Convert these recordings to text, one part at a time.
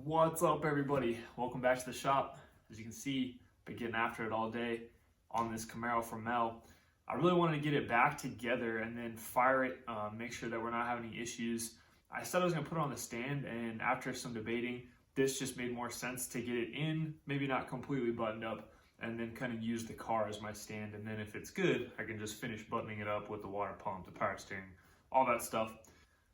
What's up, everybody? Welcome back to the shop. As you can see, been getting after it all day on this Camaro from Mel. I really wanted to get it back together and then fire it, make sure that we're not having any issues. I said I was going to put it on the stand, and after some debating, this just made more sense to get it in, maybe not completely buttoned up, and then kind of use the car as my stand. And then if it's good, I can just finish buttoning it up with the water pump, the power steering, all that stuff.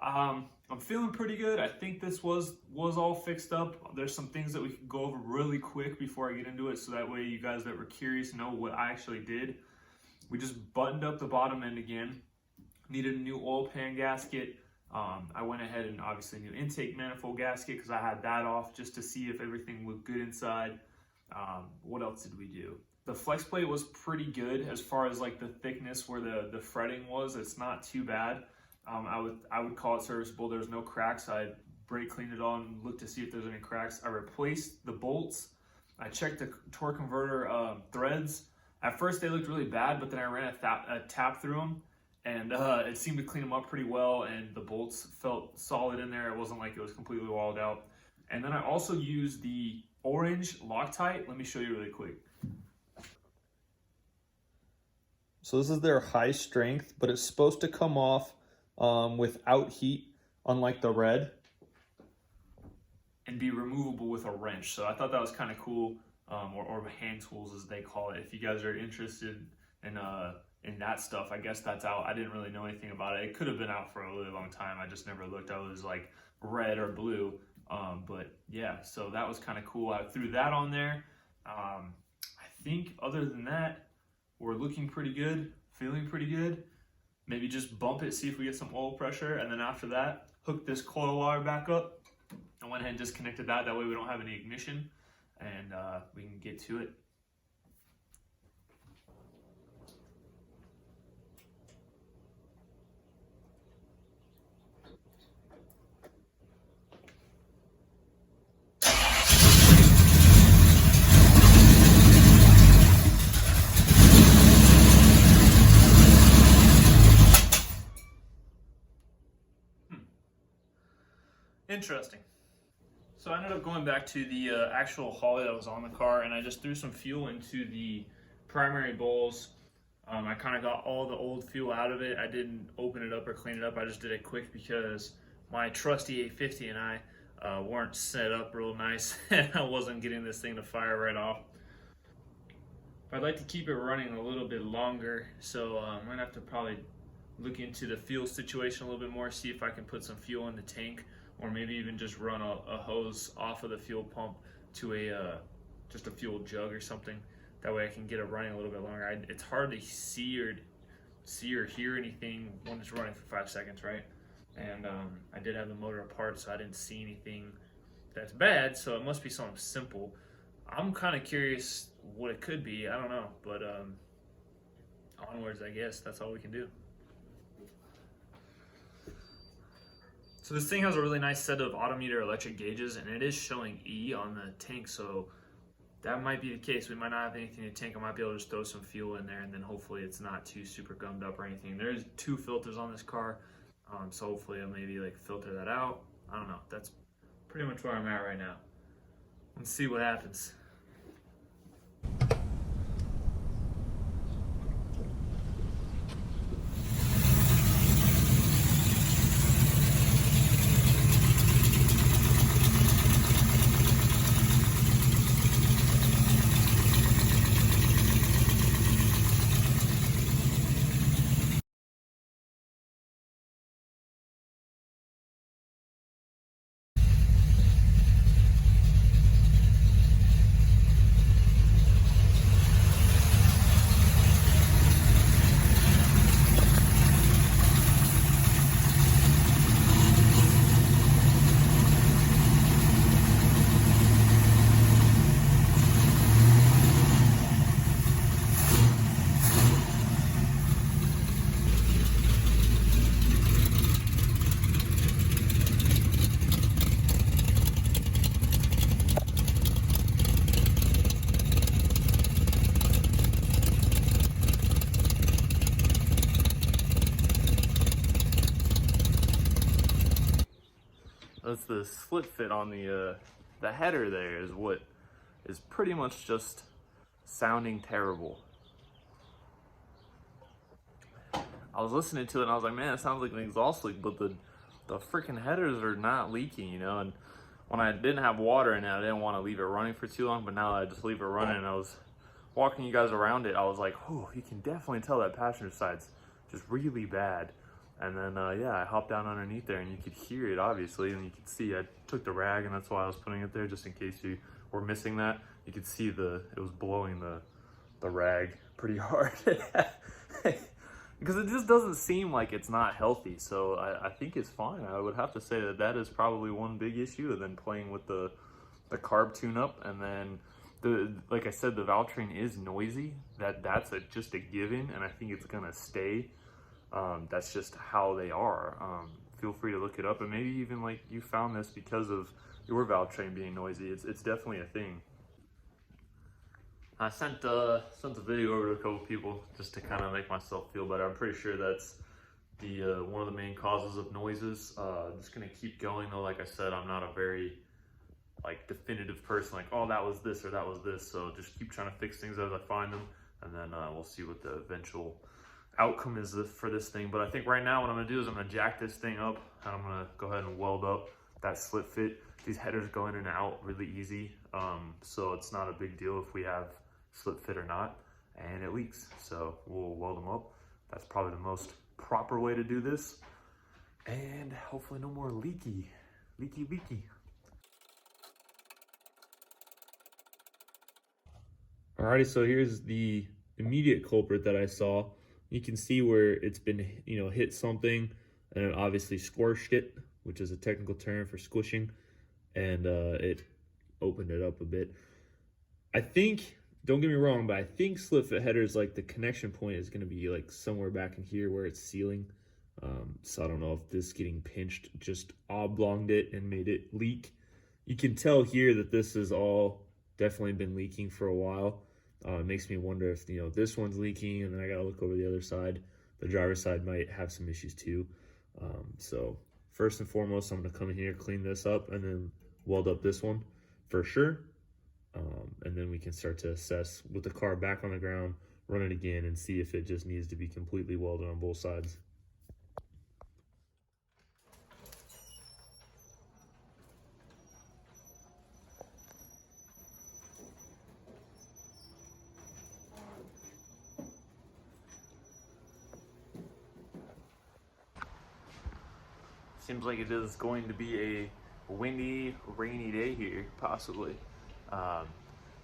I'm feeling pretty good. I think this was all fixed up. There's some things that we can go over really quick before I get into it, so that way you guys that were curious know what I actually did. We just buttoned up the bottom end again. Needed a new oil pan gasket. I went ahead and obviously new intake manifold gasket because I had that off just to see if everything looked good inside. What else did we do? The flex plate was pretty good as far as like the thickness where the fretting was. It's not too bad. I would call it serviceable. There's no cracks. I brake cleaned it on and looked to see if there's any cracks. I replaced the bolts. I checked the torque converter threads. At first they looked really bad, but then I ran a tap through them, and it seemed to clean them up pretty well, and the bolts felt solid in there. It wasn't like it was completely walled out. And then I also used the orange Loctite. Let me show you really quick. So this is their high strength, but it's supposed to come off without heat, unlike the red, and be removable with a wrench. So I thought that was kind of cool, or hand tools as they call it. If you guys are interested in that stuff, I guess that's out. I didn't really know anything about it. It could have been out for a really long time. I just never looked. I was like red or blue, but yeah. So that was kind of cool. I threw that on there. I think other than that, we're looking pretty good, feeling pretty good. Maybe just bump it, see if we get some oil pressure, and then after that, hook this coil wire back up. I went ahead and disconnected that. That way we don't have any ignition, and we can get to it. Interesting. So I ended up going back to the actual Holley that was on the car, and I just threw some fuel into the primary bowls. I kind of got all the old fuel out of it. I didn't open it up or clean it up. I just did it quick because my trusty 850 and I weren't set up real nice, and I wasn't getting this thing to fire right off. I'd like to keep it running a little bit longer, so I'm gonna have to probably look into the fuel situation a little bit more, see if I can put some fuel in the tank, or maybe even just run a hose off of the fuel pump to just a fuel jug or something. That way I can get it running a little bit longer. It's hard to see or hear anything when it's running for 5 seconds, right? And I did have the motor apart, so I didn't see anything that's bad, so it must be something simple. I'm kind of curious what it could be. I don't know, but onwards, I guess. That's all we can do. So this thing has a really nice set of autometer electric gauges, and it is showing E on the tank, so that might be the case. We might not have anything in the tank. I might be able to just throw some fuel in there, and then hopefully it's not too super gummed up or anything. There's 2 filters on this car, so hopefully I'll maybe like filter that out. I don't know. That's pretty much where I'm at right now. Let's see what happens. That's the split fit on the the header there is what is pretty much just sounding terrible. I was listening to it and I was like, man, it sounds like an exhaust leak, but the freaking headers are not leaking, you know. And when I didn't have water in it, I didn't want to leave it running for too long, but now I just leave it running, and I was walking you guys around it, I was like, oh, you can definitely tell that passenger side's just really bad. And then, yeah, I hopped down underneath there, and you could hear it, obviously, and you could see I took the rag, and that's why I was putting it there, just in case you were missing that. You could see it was blowing the rag pretty hard. Because it just doesn't seem like it's not healthy, so I think it's fine. I would have to say that is probably one big issue, and then playing with the carb tune-up, and then like I said, the valvetrain is noisy. That's just a given, and I think it's gonna stay. That's just how they are. Feel free to look it up, and maybe even like you found this because of your valvetrain being noisy. It's definitely a thing. I sent a video over to a couple people just to kind of make myself feel better. I'm pretty sure that's one of the main causes of noises. I'm just gonna keep going though. Like I said, I'm not a very like definitive person, like, oh, that was this or that was this. So just keep trying to fix things as I find them, and then we'll see what the eventual outcome is for this thing. But I think right now what I'm gonna do is I'm gonna jack this thing up, and I'm gonna go ahead and weld up that slip fit. These headers go in and out really easy, so it's not a big deal if we have slip fit or not, and it leaks, so we'll weld them up. That's probably the most proper way to do this, and hopefully no more leaky. Alrighty, so here's the immediate culprit that I saw. You can see where it's been, hit something, and it obviously squished it, which is a technical term for squishing, and it opened it up a bit. I think, don't get me wrong, but I think slip fit headers, like the connection point is going to be like somewhere back in here where it's sealing. So I don't know if this getting pinched just oblonged it and made it leak. You can tell here that this has all definitely been leaking for a while. It makes me wonder if, this one's leaking, and then I got to look over the other side. The driver's side might have some issues too. So first and foremost, I'm going to come in here, clean this up, and then weld up this one for sure. And then we can start to assess with the car back on the ground, run it again, and see if it just needs to be completely welded on both sides. Seems like it is going to be a windy, rainy day here, possibly.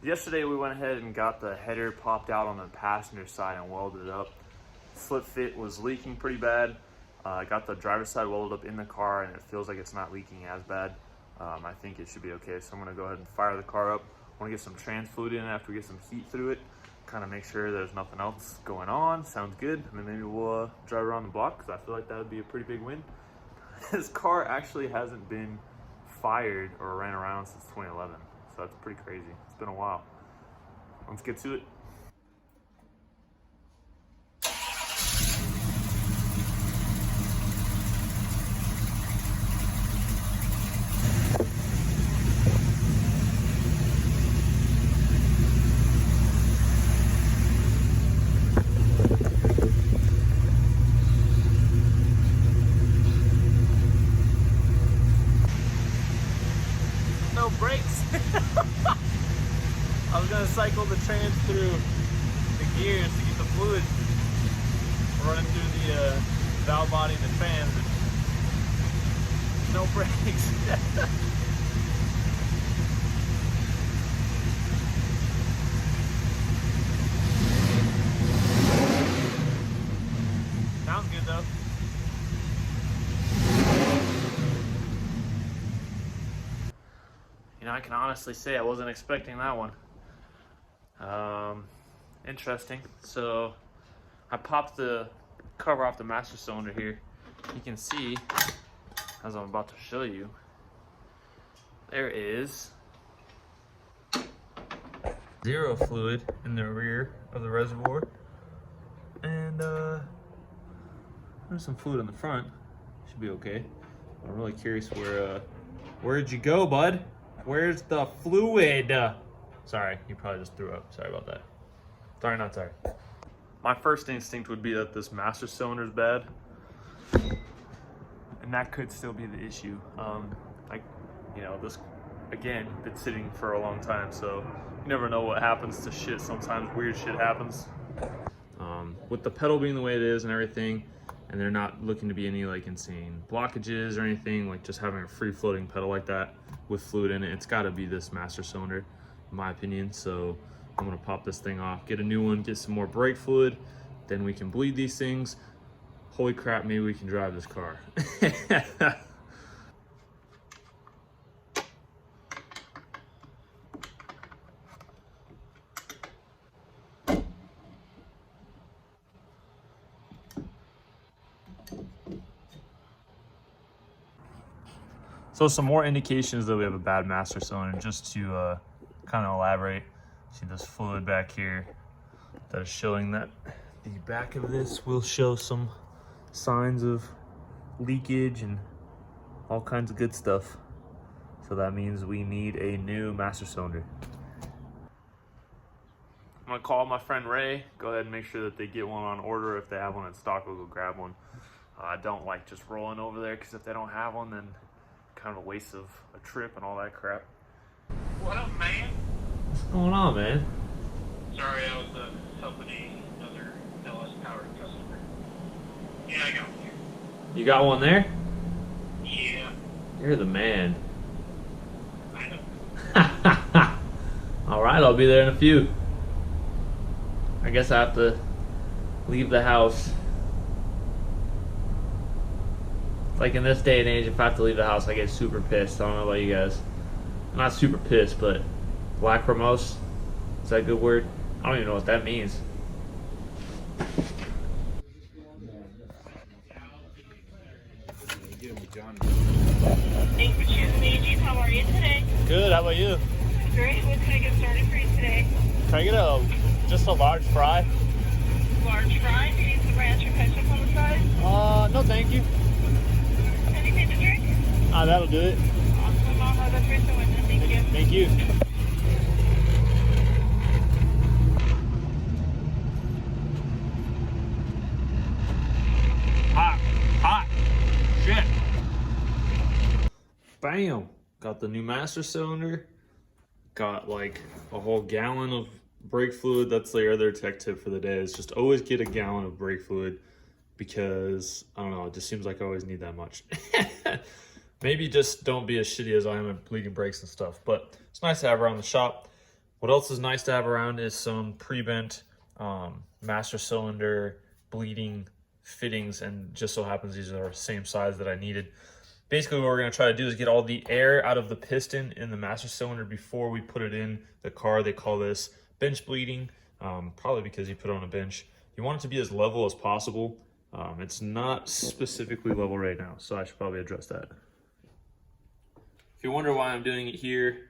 Yesterday we went ahead and got the header popped out on the passenger side and welded it up. Slip fit was leaking pretty bad. I got the driver's side welded up in the car, and it feels like it's not leaking as bad. I think it should be okay, so I'm gonna go ahead and fire the car up. I wanna get some trans fluid in after we get some heat through it, kind of make sure there's nothing else going on. Sounds good. And then maybe we'll drive around the block, because I feel like that would be a pretty big win. This car actually hasn't been fired or ran around since 2011, so that's pretty crazy. It's been a while. Let's get to it. No brakes. I was gonna cycle the trans through the gears to get the fluid running through the valve body and the trans. No brakes. Sounds good though. I can honestly say I wasn't expecting that one. Interesting. So I popped the cover off the master cylinder here. You can see, as I'm about to show you, there is zero fluid in the rear of the reservoir, and there's some fluid in the front. Should be okay. I'm really curious where'd you go, bud? Where's the fluid? Sorry, you probably just threw up. Sorry about that. Sorry, not sorry. My first instinct would be that this master cylinder is bad. And that could still be the issue. This, again, been sitting for a long time, so you never know what happens to shit. Sometimes weird shit happens. With the pedal being the way it is and everything, and there not looking to be any like insane blockages or anything, like just having a free floating pedal like that with fluid in it, it's gotta be this master cylinder, in my opinion. So I'm gonna pop this thing off, get a new one, get some more brake fluid, then we can bleed these things. Holy crap, maybe we can drive this car. So some more indications that we have a bad master cylinder, just to kind of elaborate. See this fluid back here that is showing that the back of this will show some signs of leakage and all kinds of good stuff. So that means we need a new master cylinder. I'm gonna call my friend Ray, go ahead and make sure that they get one on order. If they have one in stock, we'll go grab one. I don't like just rolling over there, because if they don't have one, then kind of a waste of a trip and all that crap. What up, man? What's going on, man? Sorry, I was helping another LS powered customer. Yeah, I got one here. You got one there? Yeah, You're the man. I know. All right, I'll be there in a few. I guess I have to leave the house. Like in this day and age, if I have to leave the house, I get super pissed. I don't know about you guys. I'm not super pissed, but lachrymose, is that a good word? I don't even know what that means. Thanks for choosing AGs. How are you today? Good, how about you? Great. What can I get started for you today? Can I get just a large fry? Large fry. Do you need some ranch or ketchup on the side? No thank you. Anything to drink? That'll do it. Awesome. I'll have that for you. Thank you. Thank you. Hot. Shit. Bam. Got the new master cylinder. Got like a whole gallon of brake fluid. That's the other tech tip for the day, is just always get a gallon of brake fluid, because I don't know, it just seems like I always need that much. Maybe just don't be as shitty as I am at bleeding brakes and stuff, but it's nice to have around the shop. What else is nice to have around is some pre-bent master cylinder bleeding fittings, and just so happens these are the same size that I needed. Basically what we're going to try to do is get all the air out of the piston in the master cylinder before we put it in the car. They call this bench bleeding, probably because you put it on a bench. You want it to be as level as possible. It's not specifically level right now, so I should probably address that. If you wonder why I'm doing it here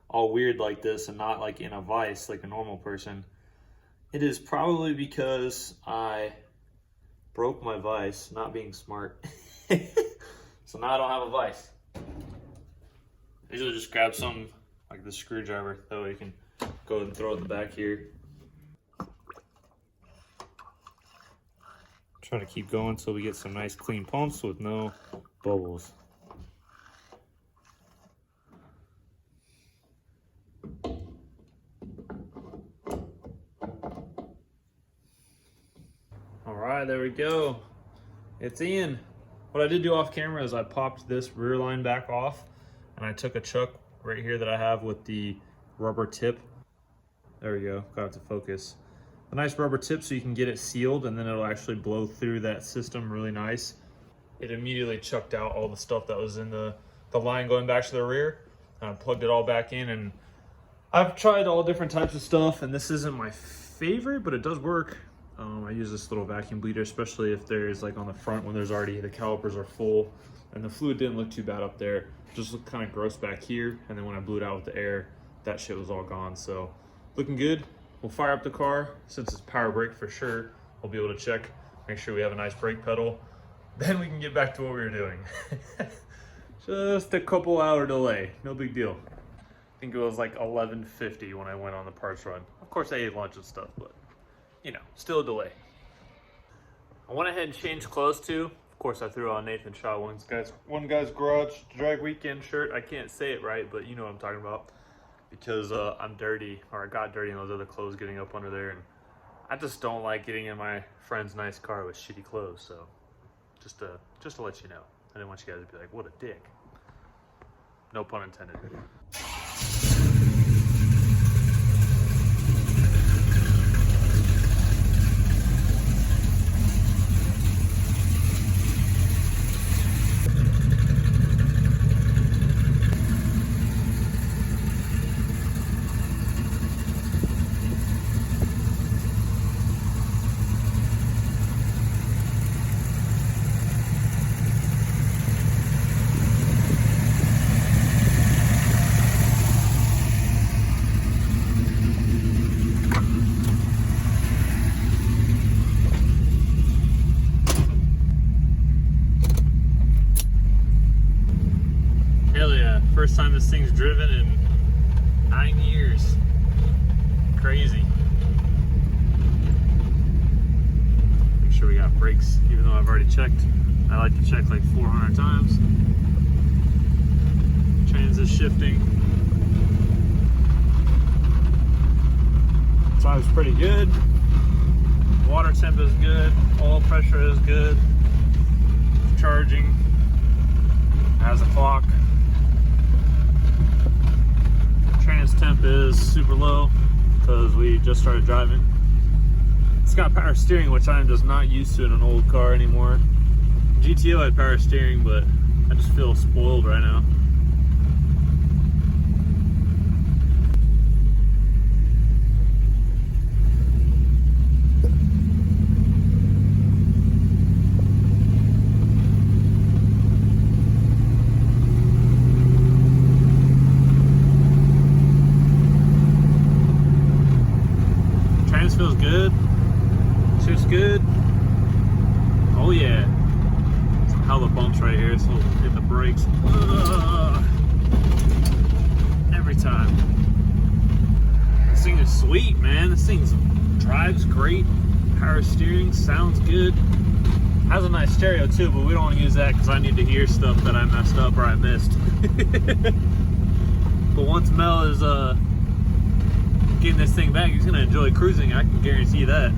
all weird like this and not like in a vise like a normal person, it is probably because I broke my vise, not being smart. So now I don't have a vise. I usually just grab some like this screwdriver, that way you can go ahead and throw it in the back here. Try to keep going until we get some nice clean pumps with no bubbles. All right, there we go. It's in. What I did do off camera is I popped this rear line back off, and I took a chuck right here that I have with the rubber tip. There we go, got it to focus. A nice rubber tip so you can get it sealed, and then it'll actually blow through that system really nice. It immediately chucked out all the stuff that was in the line going back to the rear. I plugged it all back in, and I've tried all different types of stuff, and this isn't my favorite, but it does work. I use this little vacuum bleeder, especially if there's like on the front when there's already, the calipers are full, and the fluid didn't look too bad up there. It just looked kind of gross back here, and then when I blew it out with the air, that shit was all gone. So looking good. We'll fire up the car. Since it's power brake for sure, we'll be able to check, make sure we have a nice brake pedal. Then we can get back to what we were doing. Just a couple hour delay, no big deal. I think it was like 11:50 when I went on the parts run. Of course I ate lunch and stuff, but you know, still a delay. I went ahead and changed clothes too. Of course I threw on Nathan Shaw, one guy's garage drag weekend shirt. I can't say it right, but you know what I'm talking about. Because I'm dirty, or I got dirty in those other clothes getting up under there, and I just don't like getting in my friend's nice car with shitty clothes. So just to let you know, I didn't want you guys to be like, what a dick. No pun intended. First time this thing's driven in 9 years. Crazy. Make sure we got brakes, even though I've already checked. I like to check like 400 times. Trans is shifting. Drive's pretty good. Water temp is good. Oil pressure is good. Charging. Has a clock. Trans temp is super low because we just started driving. It's got power steering, which I am just not used to in an old car anymore. GTO had power steering, but I just feel spoiled right now. Feels good. Shit's good. Oh yeah. Some hella bumps right here, so we'll hit the brakes. Every time. This thing is sweet, man. This thing drives great. Power steering, sounds good. Has a nice stereo too, but we don't want to use that because I need to hear stuff that I messed up or I missed. But once Mel is getting this thing back, he's gonna enjoy cruising. I can guarantee that.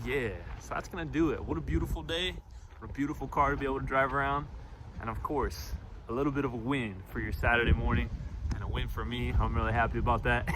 Yeah. So that's gonna do it. What a beautiful day. What a beautiful car to be able to drive around. And of course, a little bit of a win for your Saturday morning. And a win for me. I'm really happy about that.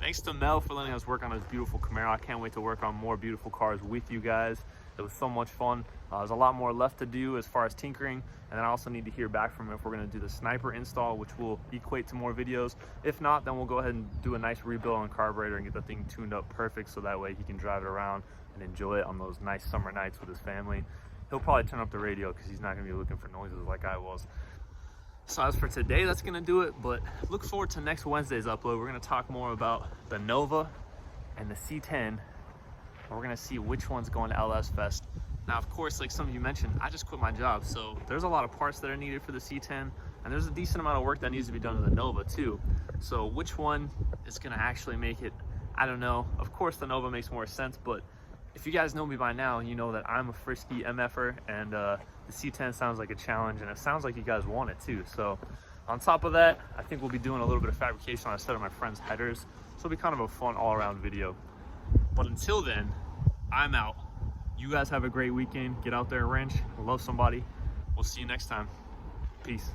Thanks to Mel for letting us work on this beautiful Camaro. I can't wait to work on more beautiful cars with you guys. It was so much fun. There's a lot more left to do as far as tinkering, and then I also need to hear back from him if we're going to do the Sniper install, which will equate to more videos. If not, then we'll go ahead and do a nice rebuild on carburetor and get the thing tuned up perfect so that way he can drive it around and enjoy it on those nice summer nights with his family. He'll probably turn up the radio because he's not going to be looking for noises like I was. So as for today, that's going to do it, but look forward to next Wednesday's upload. We're going to talk more about the Nova and the C10. We're gonna see which one's going to LS Fest. Now, of course, like some of you mentioned, I just quit my job, so there's a lot of parts that are needed for the C10, and there's a decent amount of work that needs to be done to the Nova too. So which one is gonna actually make it, I don't know. Of course, the Nova makes more sense, but if you guys know me by now, you know that I'm a frisky MFer, and the C10 sounds like a challenge, and it sounds like you guys want it too. So on top of that, I think we'll be doing a little bit of fabrication on a set of my friend's headers, so it'll be kind of a fun all-around video. But until then, I'm out. You guys have a great weekend. Get out there and wrench. Love somebody. We'll see you next time. Peace.